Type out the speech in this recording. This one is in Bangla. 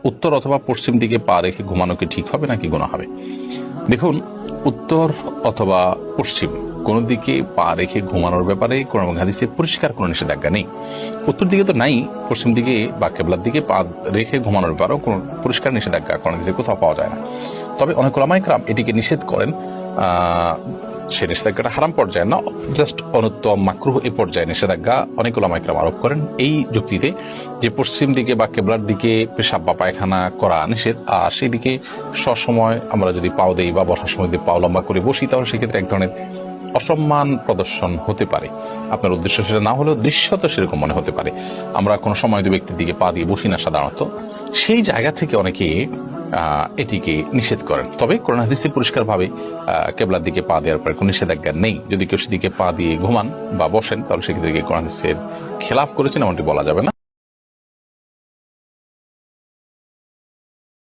উত্তর অথবা পশ্চিম দিকে পা রেখে ঘুমানো কি ঠিক হবে নাকি গুনাহ হবে? দেখুন, উত্তর অথবা পশ্চিম কোন দিকে পা রেখে ঘুমানোর ব্যাপারে কোন হাদিসে পরিষ্কার কোনো নিষেধাজ্ঞা নেই। উত্তর দিকে তো নাই, পশ্চিম দিকে বা কেবলার দিকে পা রেখে ঘুমানোর ব্যাপারেও কোনো পরিষ্কার নিষেধাজ্ঞা কোন হাদিসে কোথাও পাওয়া যায় না। তবে অনেক উলামায়ে কেরাম এটিকে নিষেধ করেন, সে নিষেধাজ্ঞাটা হারাম পর্যায়ে না, জাস্ট অনুত্তম মাকরুহ এই পর্যায়ে নিষেধাজ্ঞা অনেক উলামায়ে কেরাম আরোপ করেন এই যুক্তিতে যে পশ্চিম দিকে বা কেবলার দিকে পেশাব বা পায়খানা করা নিষেধ, আর সেই দিকে সবসময় আমরা যদি পাও দেই বা বসার সময় যদি পাও লম্বা করে বসি তাহলে সেক্ষেত্রে এক ধরনের অসম্মান প্রদর্শন হতে পারে। আপনার উদ্দেশ্য সেটা না হলেও দৃশ্যত সেরকম মনে হতে পারে। আমরা কোনো সময় দুই ব্যক্তির দিকে পা দিয়ে বসি না সাধারণত, সেই জায়গা থেকে অনেকে এটিকে নিষেধ করেন। তবে কোরআন হাদিসে পরিষ্কারভাবে কেবলার দিকে পা দেওয়ার পরে কোনো নিষেধাজ্ঞা নেই। যদি কেউ সেদিকে পা দিয়ে ঘুমান বা বসেন তাহলে সেক্ষেত্রে কোরআন হাদিসের খেলাফ করেছেন এমনটি বলা যাবে না।